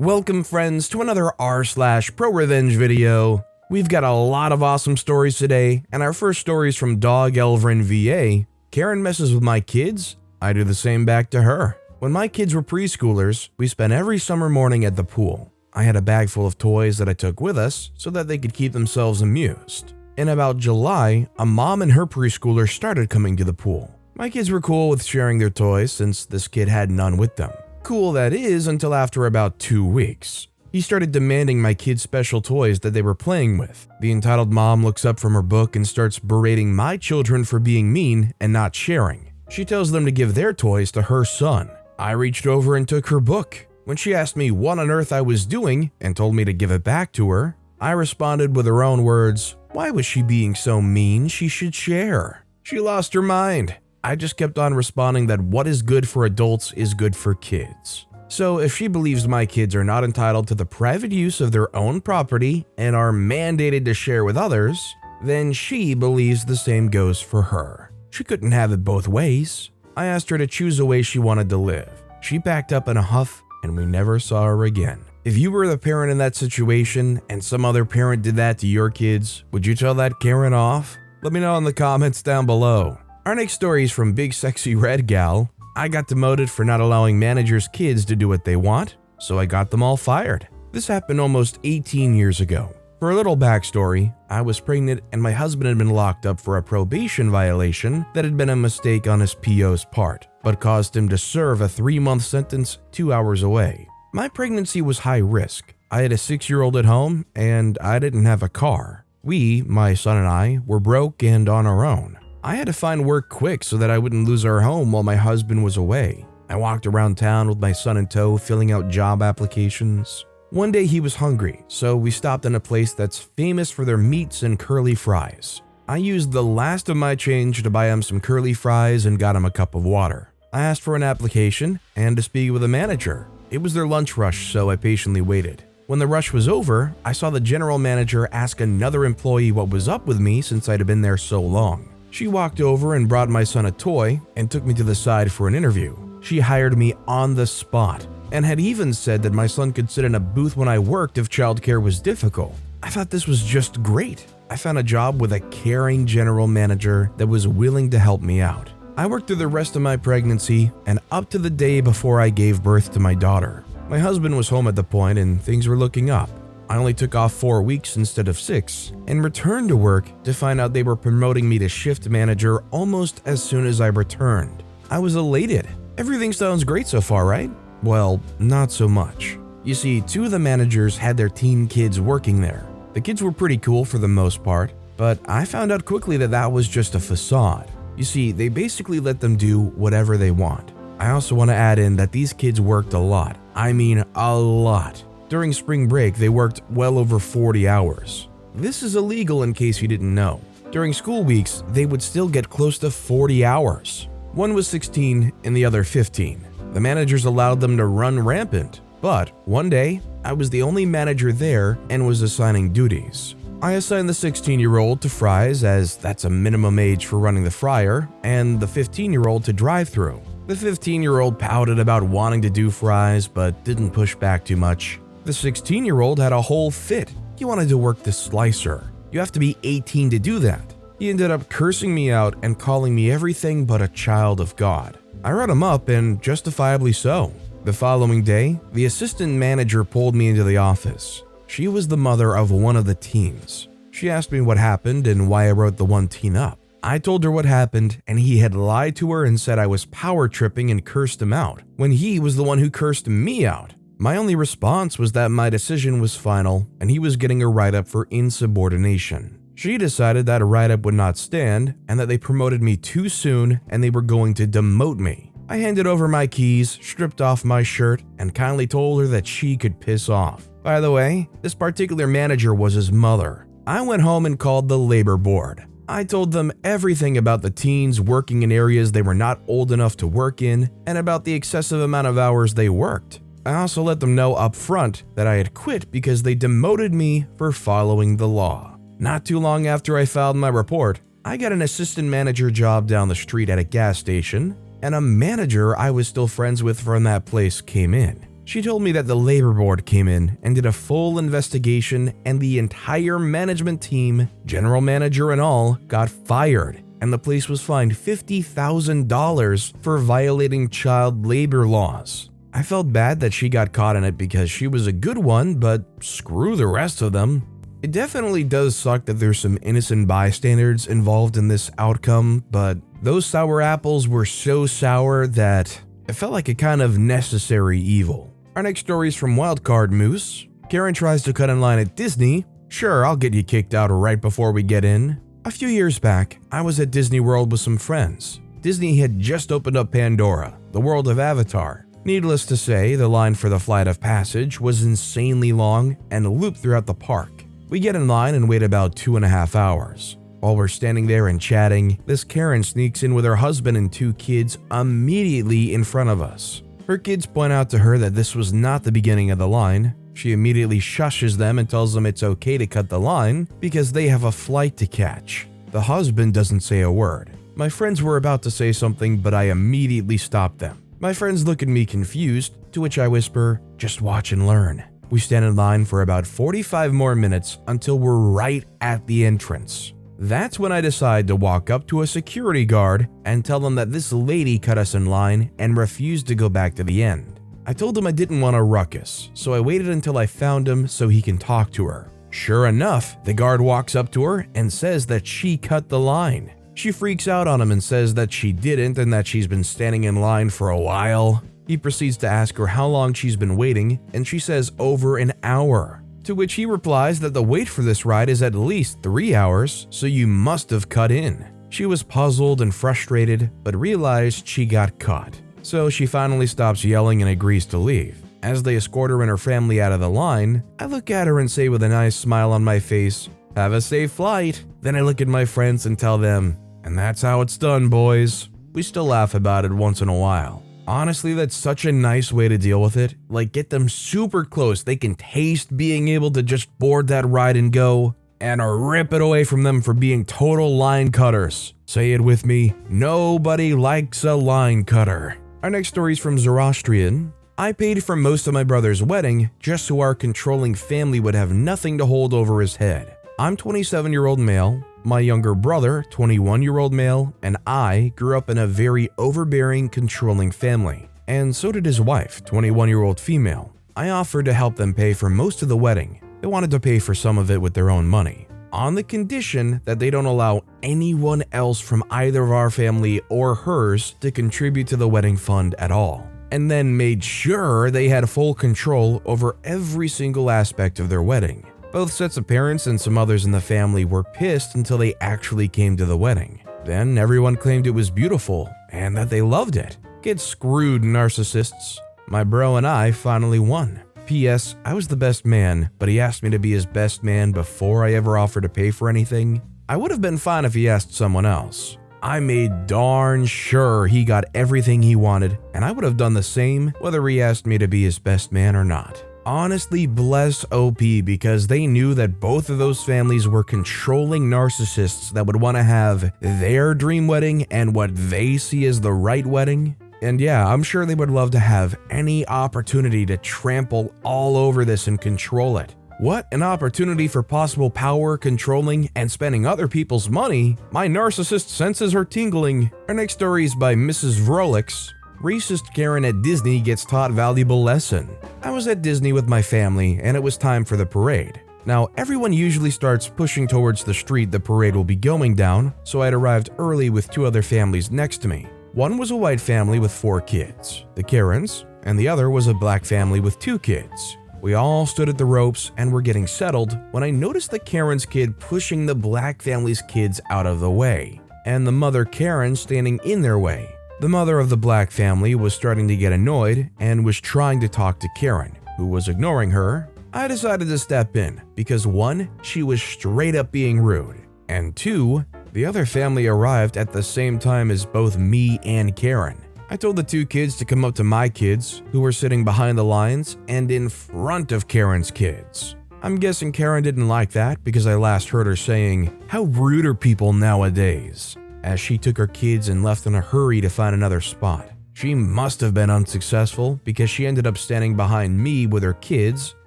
Welcome friends to another r/ProRevenge video. We've got a lot of awesome stories today, and our first story is from Dog Elverin VA. Karen messes with my kids, I do the same back to her. When my kids were preschoolers, we spent every summer morning at the pool. I had a bag full of toys that I took with us so that they could keep themselves amused. In about July, a mom and her preschooler started coming to the pool. My kids were cool with sharing their toys since this kid had none with them. Cool that is until after about 2 weeks. He started demanding my kids' special toys that they were playing with. The entitled mom looks up from her book and starts berating my children for being mean and not sharing. She tells them to give their toys to her son. I reached over and took her book. When she asked me what on earth I was doing and told me to give it back to her, I responded with her own words, "Why was she being so mean? She should share." She lost her mind. I just kept on responding that what is good for adults is good for kids. So if she believes my kids are not entitled to the private use of their own property and are mandated to share with others, then she believes the same goes for her. She couldn't have it both ways. I asked her to choose a way she wanted to live. She packed up in a huff and we never saw her again. If you were the parent in that situation and some other parent did that to your kids, would you tell that Karen off? Let me know in the comments down below. Our next story is from Big Sexy Red Gal. I got demoted for not allowing managers' kids to do what they want, so I got them all fired. This happened almost 18 years ago. For a little backstory, I was pregnant and my husband had been locked up for a probation violation that had been a mistake on his PO's part, but caused him to serve a 3-month sentence 2 hours away. My pregnancy was high risk. I had a 6-year-old at home and I didn't have a car. We, my son and I, were broke and on our own. I had to find work quick so that I wouldn't lose our home while my husband was away. I walked around town with my son in tow, filling out job applications. One day he was hungry, so we stopped in a place that's famous for their meats and curly fries. I used the last of my change to buy him some curly fries and got him a cup of water. I asked for an application and to speak with a manager. It was their lunch rush, so I patiently waited. When the rush was over, I saw the general manager ask another employee what was up with me since I'd been there so long. She walked over and brought my son a toy and took me to the side for an interview. She hired me on the spot and had even said that my son could sit in a booth when I worked if childcare was difficult. I thought this was just great. I found a job with a caring general manager that was willing to help me out. I worked through the rest of my pregnancy and up to the day before I gave birth to my daughter. My husband was home at the point and things were looking up. I only took off 4 weeks instead of 6 and returned to work to find out they were promoting me to shift manager almost as soon as I returned. I was elated. Everything sounds great so far, right? Well, not so much. You see, 2 of the managers had their teen kids working there. The kids were pretty cool for the most part, but I found out quickly that that was just a facade. You see, they basically let them do whatever they want. I also want to add in that these kids worked a lot. I mean, a lot. During spring break, they worked well over 40 hours. This is illegal in case you didn't know. During school weeks, they would still get close to 40 hours. One was 16 and the other 15. The managers allowed them to run rampant, but one day, I was the only manager there and was assigning duties. I assigned the 16-year-old to fries as that's a minimum age for running the fryer, and the 15-year-old to drive-thru. The 15-year-old pouted about wanting to do fries but didn't push back too much. The 16-year-old had a whole fit. He wanted to work the slicer. You have to be 18 to do that. He ended up cursing me out and calling me everything but a child of God. I wrote him up, and justifiably so. The following day, the assistant manager pulled me into the office. She was the mother of one of the teens. She asked me what happened and why I wrote the one teen up. I told her what happened, and he had lied to her and said I was power tripping and cursed him out, when he was the one who cursed me out. My only response was that my decision was final and he was getting a write-up for insubordination. She decided that a write-up would not stand and that they promoted me too soon and they were going to demote me. I handed over my keys, stripped off my shirt, and kindly told her that she could piss off. By the way, this particular manager was his mother. I went home and called the labor board. I told them everything about the teens working in areas they were not old enough to work in and about the excessive amount of hours they worked. I also let them know up front that I had quit because they demoted me for following the law. Not too long after I filed my report, I got an assistant manager job down the street at a gas station, and a manager I was still friends with from that place came in. She told me that the labor board came in and did a full investigation, and the entire management team, general manager and all, got fired, and the place was fined $50,000 for violating child labor laws. I felt bad that she got caught in it because she was a good one, but screw the rest of them. It definitely does suck that there's some innocent bystanders involved in this outcome, but those sour apples were so sour that it felt like a kind of necessary evil. Our next story is from Wildcard Moose. Karen tries to cut in line at Disney. Sure, I'll get you kicked out right before we get in. A few years back, I was at Disney World with some friends. Disney had just opened up Pandora, the world of Avatar. Needless to say, the line for the flight of passage was insanely long and looped throughout the park. We get in line and wait about 2.5 hours. While we're standing there and chatting, this Karen sneaks in with her husband and 2 kids immediately in front of us. Her kids point out to her that this was not the beginning of the line. She immediately shushes them and tells them it's okay to cut the line because they have a flight to catch. The husband doesn't say a word. My friends were about to say something, but I immediately stopped them. My friends look at me confused, to which I whisper, "Just watch and learn." We stand in line for about 45 more minutes until we're right at the entrance. That's when I decide to walk up to a security guard and tell them that this lady cut us in line and refused to go back to the end. I told him I didn't want a ruckus, so I waited until I found him so he can talk to her. Sure enough, the guard walks up to her and says that she cut the line. She freaks out on him and says that she didn't and that she's been standing in line for a while. He proceeds to ask her how long she's been waiting, and she says over an hour. To which he replies that the wait for this ride is at least 3 hours, so you must have cut in. She was puzzled and frustrated, but realized she got caught. So she finally stops yelling and agrees to leave. As they escort her and her family out of the line, I look at her and say with a nice smile on my face, "Have a safe flight." Then I look at my friends and tell them, "And that's how it's done, boys." We still laugh about it once in a while. Honestly, that's such a nice way to deal with it. Like, get them super close. They can taste being able to just board that ride and go, and rip it away from them for being total line cutters. Say it with me, nobody likes a line cutter. Our next story is from Zoroastrian. I paid for most of my brother's wedding just so our controlling family would have nothing to hold over his head. I'm 27-year-old male. My younger brother, 21-year-old male, and I grew up in a very overbearing, controlling family. And so did his wife, 21-year-old female. I offered to help them pay for most of the wedding. They wanted to pay for some of it with their own money, on the condition that they don't allow anyone else from either of our family or hers to contribute to the wedding fund at all. And then made sure they had full control over every single aspect of their wedding. Both sets of parents and some others in the family were pissed until they actually came to the wedding. Then everyone claimed it was beautiful and that they loved it. Get screwed, narcissists. My bro and I finally won. P.S. I was the best man, but he asked me to be his best man before I ever offered to pay for anything. I would have been fine if he asked someone else. I made darn sure he got everything he wanted, and I would have done the same whether he asked me to be his best man or not. Honestly, bless OP, because they knew that both of those families were controlling narcissists that would want to have their dream wedding and what they see as the right wedding. And yeah, I'm sure they would love to have any opportunity to trample all over this and control it. What an opportunity for possible power, controlling, and spending other people's money. My narcissist senses are tingling. Our next story is by Mrs. Vrolix. Racist Karen at Disney gets taught valuable lesson. I was at Disney with my family and it was time for the parade. Now, everyone usually starts pushing towards the street the parade will be going down, so I had arrived early with 2 other families next to me. One was a white family with 4 kids, the Karens, and the other was a black family with 2 kids. We all stood at the ropes and were getting settled when I noticed the Karen's kid pushing the black family's kids out of the way, and the mother Karen standing in their way. The mother of the black family was starting to get annoyed and was trying to talk to Karen, who was ignoring her. I decided to step in because 1, she was straight up being rude, and 2, the other family arrived at the same time as both me and Karen. I told the 2 kids to come up to my kids, who were sitting behind the lines and in front of Karen's kids. I'm guessing Karen didn't like that because I last heard her saying, "How rude are people nowadays?" as she took her kids and left in a hurry to find another spot. She must have been unsuccessful because she ended up standing behind me with her kids,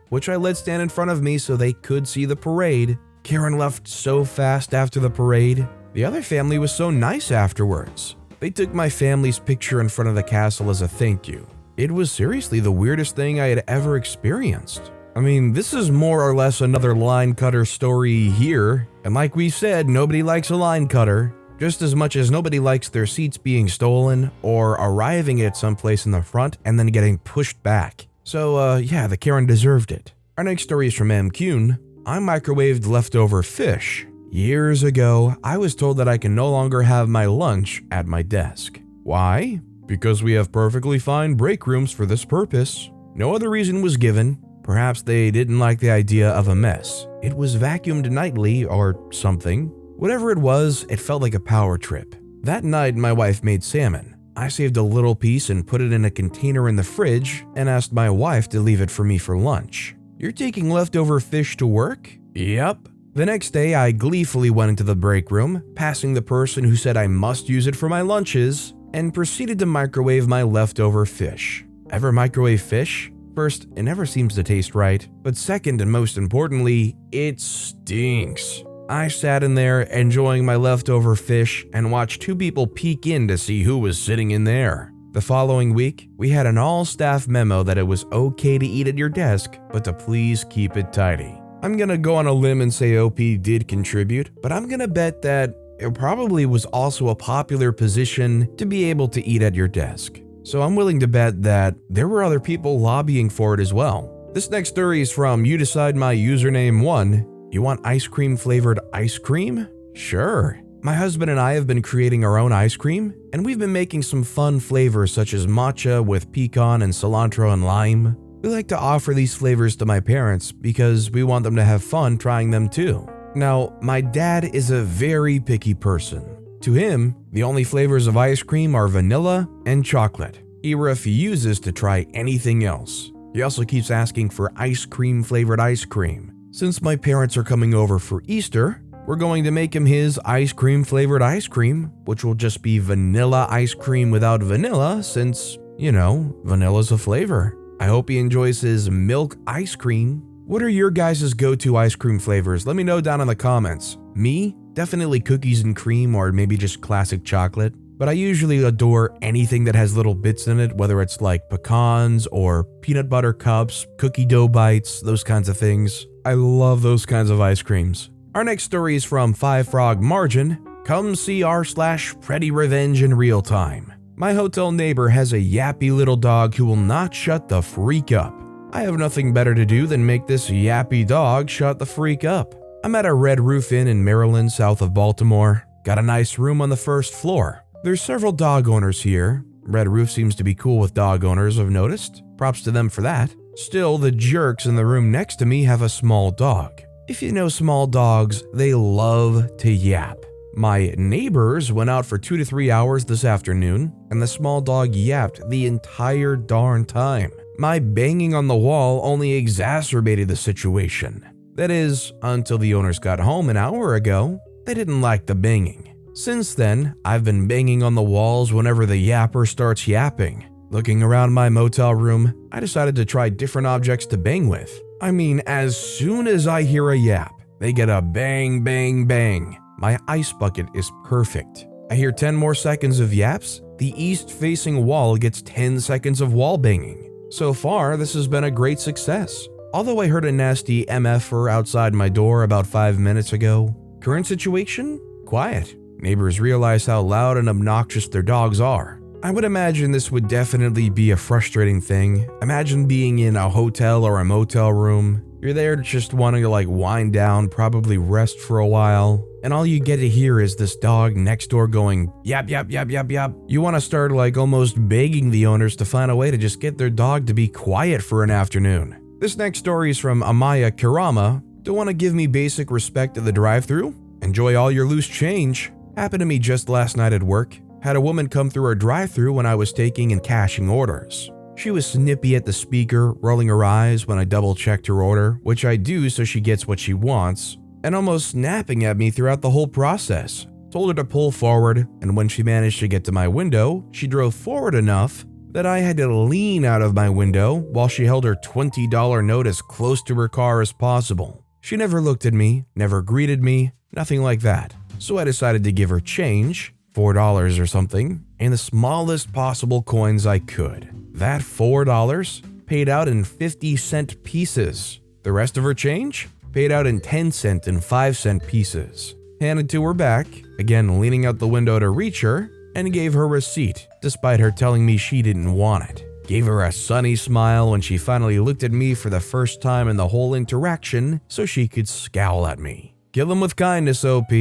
which I let stand in front of me so they could see the parade. Karen left so fast after the parade. The other family was so nice afterwards. They took my family's picture in front of the castle as a thank you. It was seriously the weirdest thing I had ever experienced. I mean, this is more or less another line cutter story here, and like we said, nobody likes a line cutter, just as much as nobody likes their seats being stolen or arriving at someplace in the front and then getting pushed back. So yeah, the Karen deserved it. Our next story is from M. Kuhn. I microwaved leftover fish. Years ago, I was told that I can no longer have my lunch at my desk. Why? Because we have perfectly fine break rooms for this purpose. No other reason was given. Perhaps they didn't like the idea of a mess. It was vacuumed nightly or something. Whatever it was, it felt like a power trip. That night, my wife made salmon. I saved a little piece and put it in a container in the fridge and asked my wife to leave it for me for lunch. You're taking leftover fish to work? Yep. The next day, I gleefully went into the break room, passing the person who said I must use it for my lunches, and proceeded to microwave my leftover fish. Ever microwave fish? First, it never seems to taste right, but second and most importantly, it stinks. I sat in there enjoying my leftover fish and watched two people peek in to see who was sitting in there. The following week, we had an all-staff memo that it was okay to eat at your desk, but to please keep it tidy. I'm gonna go on a limb and say OP did contribute, but I'm gonna bet that it probably was also a popular position to be able to eat at your desk. So I'm willing to bet that there were other people lobbying for it as well. This next story is from You Decide My Username 1. You want ice cream flavored ice cream? Sure. My husband and I have been creating our own ice cream, and we've been making some fun flavors such as matcha with pecan and cilantro and lime. We like to offer these flavors to my parents because we want them to have fun trying them too. Now, my dad is a very picky person. To him, the only flavors of ice cream are vanilla and chocolate. He refuses to try anything else. He also keeps asking for ice cream flavored ice cream. Since my parents are coming over for Easter, we're going to make him his ice cream flavored ice cream, which will just be vanilla ice cream without vanilla since, vanilla's a flavor. I hope he enjoys his milk ice cream. What are your guys' go-to ice cream flavors? Let me know down in the comments. Me? Definitely cookies and cream or maybe just classic chocolate. But I usually adore anything that has little bits in it, whether it's like pecans or peanut butter cups, cookie dough bites, those kinds of things. I love those kinds of ice creams. Our next story is from 5 Frog Margin. Come see r/PettyRevenge in real time. My hotel neighbor has a yappy little dog who will not shut the freak up. I have nothing better to do than make this yappy dog shut the freak up. I'm at a Red Roof Inn in Maryland, south of Baltimore. Got a nice room on the first floor. There's several dog owners here. Red Roof seems to be cool with dog owners, I've noticed. Props to them for that. Still, the jerks in the room next to me have a small dog. If you know small dogs, they love to yap. My neighbors went out for 2 to 3 hours this afternoon, and the small dog yapped the entire darn time. My banging on the wall only exacerbated the situation. That is, until the owners got home an hour ago. They didn't like the banging. Since then, I've been banging on the walls whenever the yapper starts yapping. Looking around my motel room, I decided to try different objects to bang with. I mean, as soon as I hear a yap, they get a bang, bang, bang. My ice bucket is perfect. I hear 10 more seconds of yaps, the east-facing wall gets 10 seconds of wall banging. So far, this has been a great success. Although I heard a nasty MFer outside my door about 5 minutes ago. Current situation? Quiet. Neighbors realize how loud and obnoxious their dogs are. I would imagine this would definitely be a frustrating thing. Imagine being in a hotel or a motel room. You're there just wanting to wind down, probably rest for a while, and all you get to hear is this dog next door going yap, yap, yap, yap, yap. You want to start almost begging the owners to find a way to just get their dog to be quiet for an afternoon. This next story is from Amaya Kirama. Don't want to give me basic respect at the drive-thru? Enjoy all your loose change. Happened to me just last night at work. Had a woman come through our drive-thru when I was taking and cashing orders. She was snippy at the speaker, rolling her eyes when I double-checked her order, which I do so she gets what she wants, and almost snapping at me throughout the whole process. told her to pull forward, and when she managed to get to my window, she drove forward enough that I had to lean out of my window while she held her $20 note as close to her car as possible. She never looked at me, never greeted me, nothing like that. So I decided to give her change, $4 or something, and the smallest possible coins I could. That $4 paid out in 50-cent pieces. The rest of her change paid out in 10-cent and 5-cent pieces. Handed to her back, again leaning out the window to reach her, and gave her receipt, despite her telling me she didn't want it. Gave her a sunny smile when she finally looked at me for the first time in the whole interaction so she could scowl at me. Kill them with kindness, OP.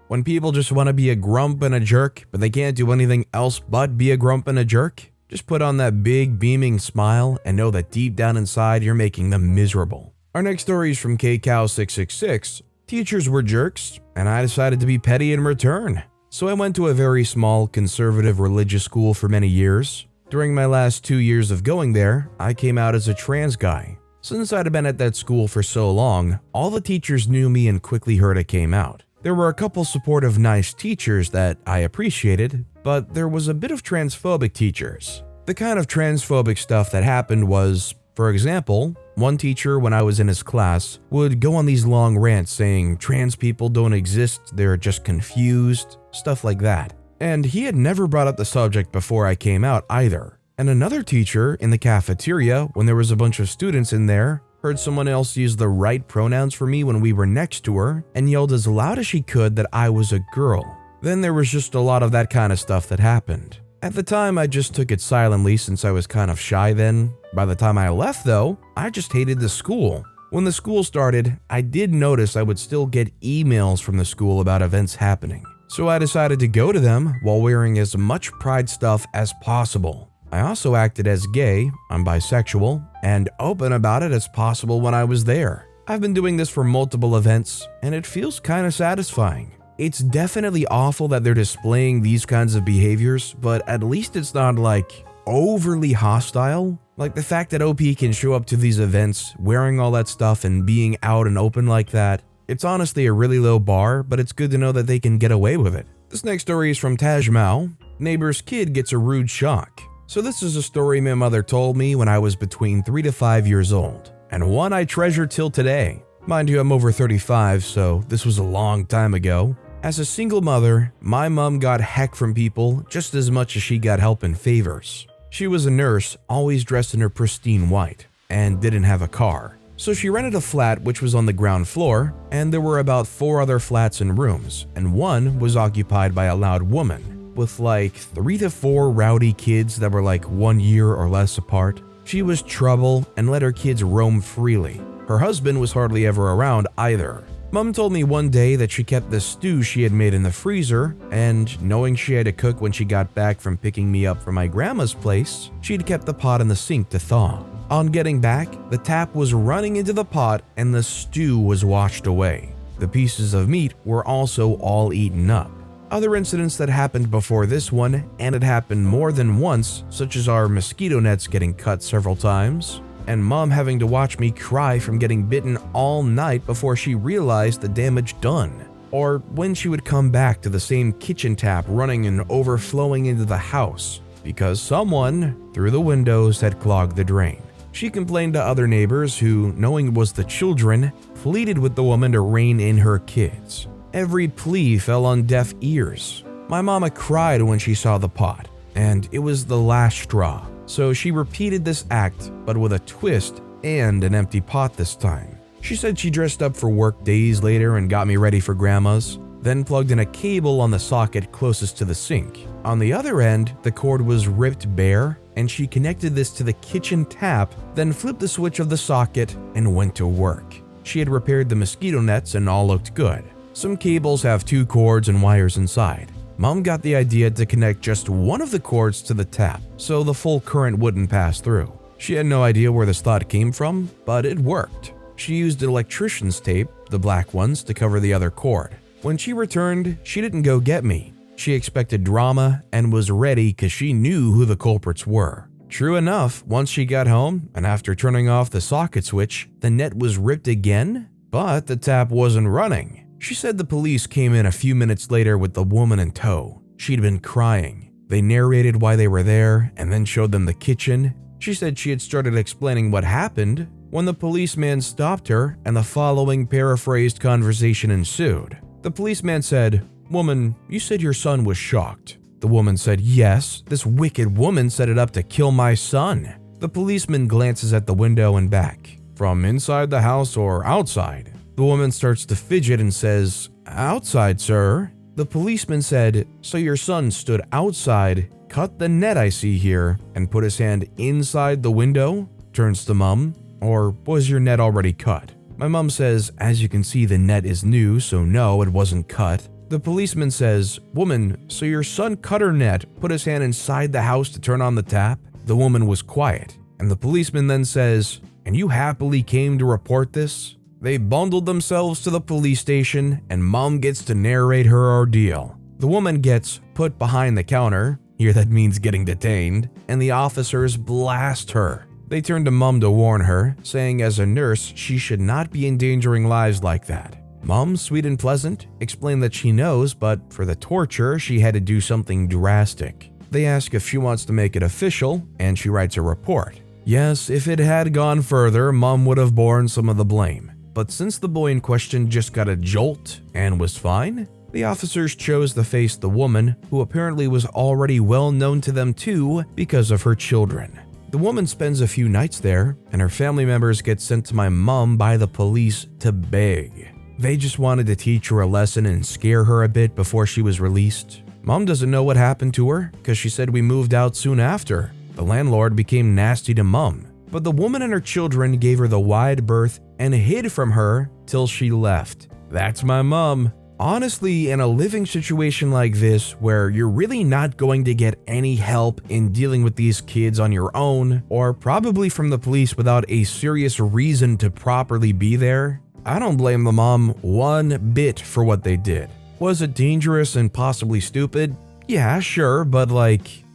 When people just want to be a grump and a jerk, but they can't do anything else but be a grump and a jerk, just put on that big beaming smile and know that deep down inside you're making them miserable. Our next story is from KCow666. Teachers were jerks, and I decided to be petty in return. So I went to a very small, conservative religious school for many years. During my last 2 years of going there, I came out as a trans guy. Since I'd been at that school for so long, all the teachers knew me and quickly heard I came out. There were a couple supportive, nice teachers that I appreciated, but there was a bit of transphobic teachers. The kind of transphobic stuff that happened was, for example, one teacher when I was in his class would go on these long rants saying trans people don't exist, they're just confused, stuff like that. And he had never brought up the subject before I came out either. And another teacher in the cafeteria, when there was a bunch of students in there, heard someone else use the right pronouns for me when we were next to her and yelled as loud as she could that I was a girl. Then there was just a lot of that kind of stuff that happened. At the time, I just took it silently since I was kind of shy then. By the time I left though, I just hated the school. When the school started, I did notice I would still get emails from the school about events happening. So I decided to go to them while wearing as much pride stuff as possible. I also acted as gay, I'm bisexual, and open about it as possible when I was there. I've been doing this for multiple events, and it feels kind of satisfying. It's definitely awful that they're displaying these kinds of behaviors, but at least it's not like overly hostile. Like the fact that OP can show up to these events wearing all that stuff and being out and open like that. It's honestly a really low bar, but it's good to know that they can get away with it. This next story is from Taj Mao. Neighbor's kid gets a rude shock. So this is a story my mother told me when I was between 3 to 5 years old, and one I treasure till today. Mind you, I'm over 35, so this was a long time ago. As a single mother, my mom got heck from people just as much as she got help and favors. She was a nurse, always dressed in her pristine white, and didn't have a car. So she rented a flat which was on the ground floor, and there were about 4 other flats and rooms, and one was occupied by a loud woman, with like 3 to 4 rowdy kids that were like 1 year or less apart. She was trouble and let her kids roam freely. Her husband was hardly ever around either. Mom told me one day that she kept the stew she had made in the freezer, and knowing she had to cook when she got back from picking me up from my grandma's place, she'd kept the pot in the sink to thaw. On getting back, the tap was running into the pot and the stew was washed away. The pieces of meat were also all eaten up. Other incidents that happened before this one, and it happened more than once, such as our mosquito nets getting cut several times, and Mom having to watch me cry from getting bitten all night before she realized the damage done. Or when she would come back to the same kitchen tap running and overflowing into the house because someone, through the windows, had clogged the drain. She complained to other neighbors who, knowing it was the children, pleaded with the woman to rein in her kids. Every plea fell on deaf ears. My mama cried when she saw the pot, and it was the last straw. So she repeated this act, but with a twist and an empty pot this time. She said she dressed up for work days later and got me ready for grandma's, then plugged in a cable on the socket closest to the sink. On the other end, the cord was ripped bare, and she connected this to the kitchen tap, then flipped the switch of the socket and went to work. She had repaired the mosquito nets and all looked good. Some cables have 2 cords and wires inside. Mom got the idea to connect just one of the cords to the tap, so the full current wouldn't pass through. She had no idea where this thought came from, but it worked. She used electrician's tape, the black ones, to cover the other cord. When she returned, she didn't go get me. She expected drama and was ready because she knew who the culprits were. True enough, once she got home, and after turning off the socket switch, the net was ripped again, but the tap wasn't running. She said the police came in a few minutes later with the woman in tow. She'd been crying. They narrated why they were there and then showed them the kitchen. She said she had started explaining what happened when the policeman stopped her and the following paraphrased conversation ensued. The policeman said, "Woman, you said your son was shocked." The woman said, "Yes, this wicked woman set it up to kill my son." The policeman glances at the window and back. "From inside the house or outside?" The woman starts to fidget and says, "Outside, sir." The policeman said, "So your son stood outside, cut the net I see here, and put his hand inside the window?" Turns to Mom, "Or was your net already cut?" My mom says, "As you can see, the net is new, so no, it wasn't cut." The policeman says, "Woman, so your son cut her net, put his hand inside the house to turn on the tap?" The woman was quiet, and the policeman then says, "And you happily came to report this?" They bundled themselves to the police station, and Mom gets to narrate her ordeal. The woman gets put behind the counter, here that means getting detained, and the officers blast her. They turn to Mom to warn her, saying as a nurse she should not be endangering lives like that. Mom, sweet and pleasant, explained that she knows, but for the torture she had to do something drastic. They ask if she wants to make it official, and she writes a report. Yes, if it had gone further, Mom would have borne some of the blame. But since the boy in question just got a jolt and was fine, the officers chose to face the woman, who apparently was already well known to them too because of her children. The woman spends a few nights there, and her family members get sent to my mom by the police to beg. They just wanted to teach her a lesson and scare her a bit before she was released. Mom doesn't know what happened to her because she said we moved out soon after. The landlord became nasty to Mom, but the woman and her children gave her the wide berth and hid from her till she left. That's my mom. Honestly, in a living situation like this, where you're really not going to get any help in dealing with these kids on your own, or probably from the police without a serious reason to properly be there, I don't blame the mom one bit for what they did. Was it dangerous and possibly stupid? Yeah, sure, but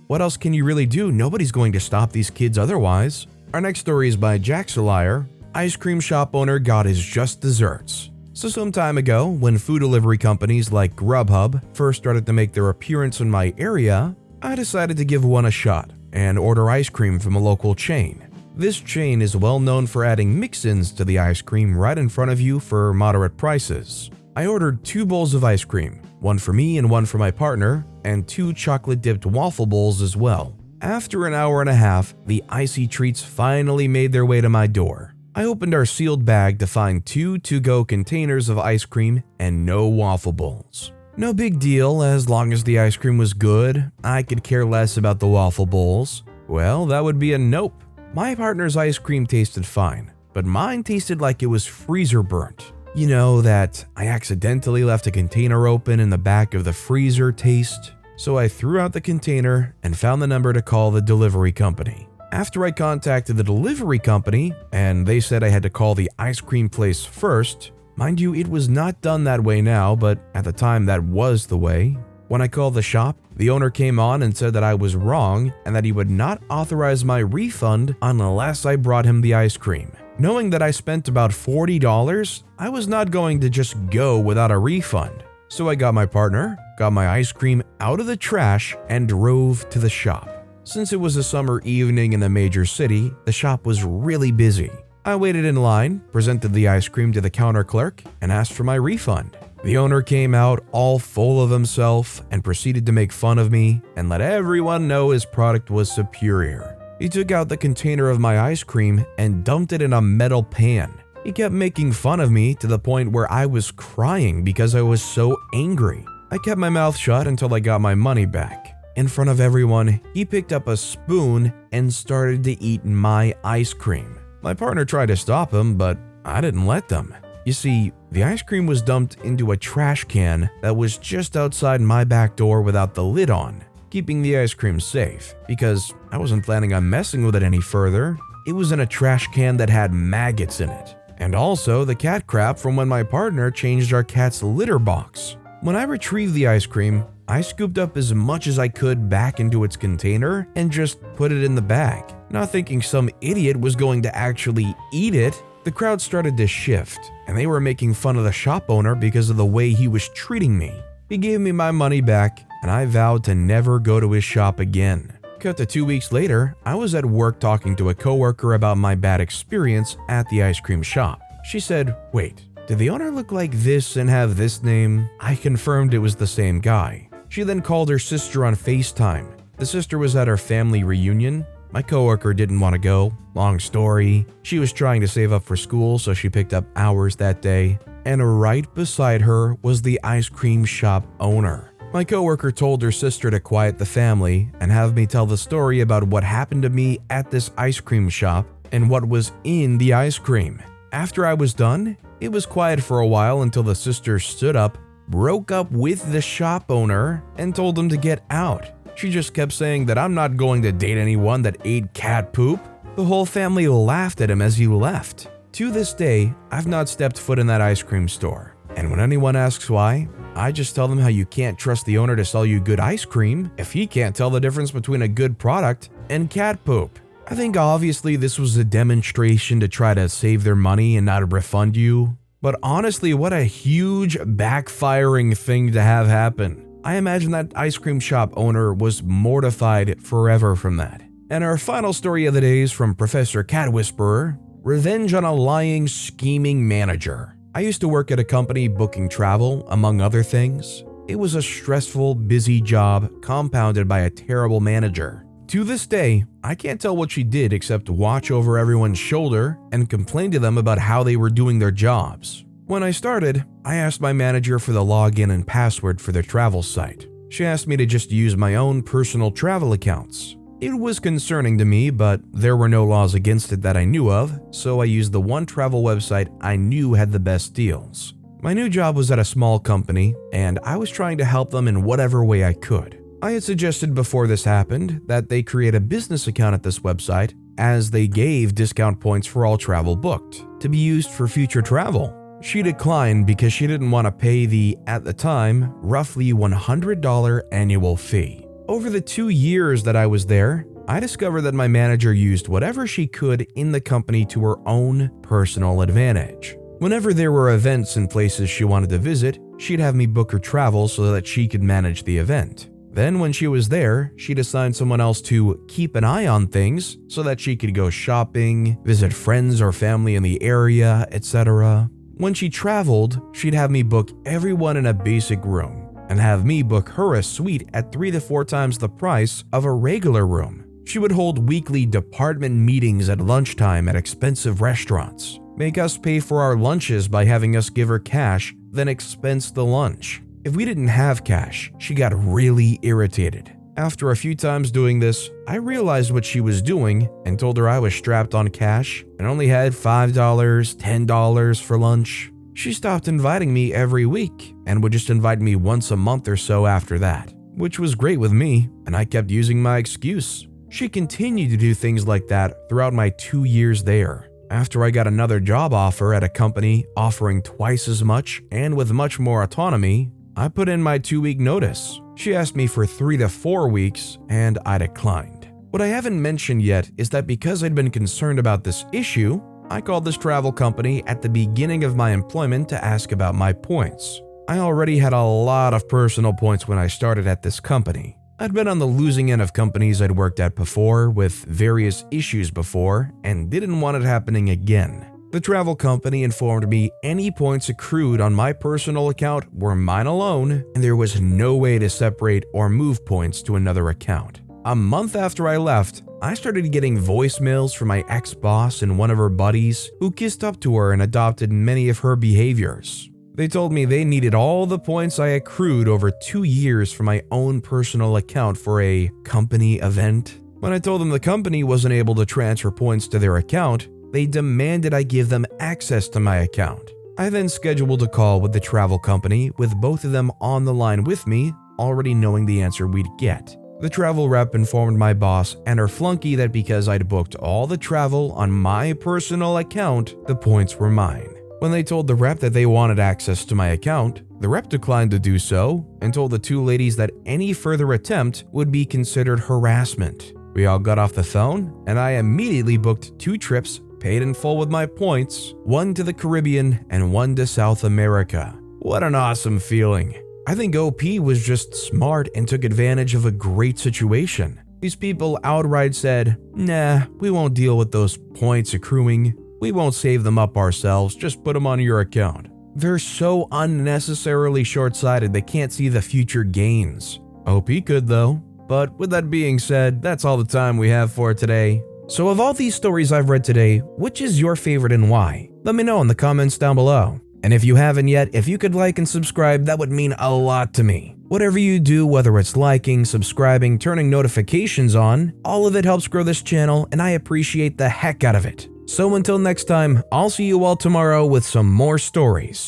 what else can you really do? Nobody's going to stop these kids otherwise. Our next story is by Jacksalier. Ice cream shop owner got his just desserts. So some time ago, when food delivery companies like Grubhub first started to make their appearance in my area, I decided to give one a shot and order ice cream from a local chain. This chain is well known for adding mix-ins to the ice cream right in front of you for moderate prices. I ordered 2 bowls of ice cream, one for me and one for my partner, and 2 chocolate-dipped waffle bowls as well. After an hour and a half, the icy treats finally made their way to my door. I opened our sealed bag to find 2 to-go containers of ice cream and no waffle bowls. No big deal, as long as the ice cream was good, I could care less about the waffle bowls. Well, that would be a nope. My partner's ice cream tasted fine, but mine tasted like it was freezer burnt. You know that I accidentally left a container open in the back of the freezer taste? So I threw out the container and found the number to call the delivery company. After I contacted the delivery company, and they said I had to call the ice cream place first, mind you, it was not done that way now, but at the time that was the way. When I called the shop, the owner came on and said that I was wrong and that he would not authorize my refund unless I brought him the ice cream. Knowing that I spent about $40, I was not going to just go without a refund. So I got my partner, got my ice cream out of the trash, and drove to the shop. Since it was a summer evening in the major city, the shop was really busy. I waited in line, presented the ice cream to the counter clerk, and asked for my refund. The owner came out all full of himself and proceeded to make fun of me and let everyone know his product was superior. He took out the container of my ice cream and dumped it in a metal pan. He kept making fun of me to the point where I was crying because I was so angry. I kept my mouth shut until I got my money back. In front of everyone, he picked up a spoon and started to eat my ice cream. My partner tried to stop him, but I didn't let them. You see, the ice cream was dumped into a trash can that was just outside my back door without the lid on, keeping the ice cream safe, because I wasn't planning on messing with it any further. It was in a trash can that had maggots in it, and also the cat crap from when my partner changed our cat's litter box. When I retrieved the ice cream, I scooped up as much as I could back into its container and just put it in the bag, not thinking some idiot was going to actually eat it. The crowd started to shift, and they were making fun of the shop owner because of the way he was treating me. He gave me my money back, and I vowed to never go to his shop again. Cut to 2 weeks later, I was at work talking to a coworker about my bad experience at the ice cream shop. She said, "Wait, did the owner look like this and have this name?" I confirmed it was the same guy. She then called her sister on FaceTime. The sister was at her family reunion. My coworker didn't want to go. Long story. She was trying to save up for school, so she picked up hours that day. And right beside her was the ice cream shop owner. My coworker told her sister to quiet the family and have me tell the story about what happened to me at this ice cream shop and what was in the ice cream. After I was done, it was quiet for a while until the sister stood up, broke up with the shop owner, and told him to get out. She just kept saying that I'm not going to date anyone that ate cat poop. The whole family laughed at him as he left. To this day, I've not stepped foot in that ice cream store. And when anyone asks why, I just tell them how you can't trust the owner to sell you good ice cream if he can't tell the difference between a good product and cat poop. I think obviously this was a demonstration to try to save their money and not refund you. But honestly, what a huge backfiring thing to have happen. I imagine that ice cream shop owner was mortified forever from that. And our final story of the day is from Professor Cat Whisperer, Revenge on a Lying, Scheming Manager. I used to work at a company booking travel, among other things. It was a stressful, busy job compounded by a terrible manager. To this day, I can't tell what she did except watch over everyone's shoulder and complain to them about how they were doing their jobs. When I started, I asked my manager for the login and password for their travel site. She asked me to just use my own personal travel accounts. It was concerning to me, but there were no laws against it that I knew of, so I used the one travel website I knew had the best deals. My new job was at a small company, and I was trying to help them in whatever way I could. I had suggested before this happened that they create a business account at this website, as they gave discount points for all travel booked, to be used for future travel. She declined because she didn't want to pay the, at the time, roughly $100 annual fee. Over the 2 years that I was there, I discovered that my manager used whatever she could in the company to her own personal advantage. Whenever there were events and places she wanted to visit, she'd have me book her travel so that she could manage the event. Then when she was there, she'd assign someone else to keep an eye on things so that she could go shopping, visit friends or family in the area, etc. When she traveled, she'd have me book everyone in a basic room and have me book her a suite at 3 to 4 times the price of a regular room. She would hold weekly department meetings at lunchtime at expensive restaurants, make us pay for our lunches by having us give her cash, then expense the lunch. If we didn't have cash, she got really irritated. After a few times doing this, I realized what she was doing and told her I was strapped on cash and only had $5, $10 for lunch. She stopped inviting me every week and would just invite me once a month or so after that, which was great with me, and I kept using my excuse. She continued to do things like that throughout my 2 years there. After I got another job offer at a company offering twice as much and with much more autonomy, I put in my 2-week notice. She asked me for 3 to 4 weeks, and I declined. What I haven't mentioned yet is that because I'd been concerned about this issue, I called this travel company at the beginning of my employment to ask about my points. I already had a lot of personal points when I started at this company. I'd been on the losing end of companies I'd worked at before with various issues before and didn't want it happening again. The travel company informed me any points accrued on my personal account were mine alone, and there was no way to separate or move points to another account. A month after I left, I started getting voicemails from my ex-boss and one of her buddies who kissed up to her and adopted many of her behaviors. They told me they needed all the points I accrued over 2 years from my own personal account for a company event. When I told them the company wasn't able to transfer points to their account, they demanded I give them access to my account. I then scheduled a call with the travel company with both of them on the line with me, already knowing the answer we'd get. The travel rep informed my boss and her flunky that because I'd booked all the travel on my personal account, the points were mine. When they told the rep that they wanted access to my account, the rep declined to do so and told the 2 ladies that any further attempt would be considered harassment. We all got off the phone and I immediately booked 2 trips paid in full with my points, one to the Caribbean and one to South America. What an awesome feeling. I think OP was just smart and took advantage of a great situation. These people outright said, nah, we won't deal with those points accruing. We won't save them up ourselves, just put them on your account. They're so unnecessarily short-sighted they can't see the future gains. OP could though. But with that being said, that's all the time we have for today. So of all these stories I've read today, which is your favorite and why? Let me know in the comments down below. And if you haven't yet, if you could like and subscribe, that would mean a lot to me. Whatever you do, whether it's liking, subscribing, turning notifications on, all of it helps grow this channel and I appreciate the heck out of it. So until next time, I'll see you all tomorrow with some more stories.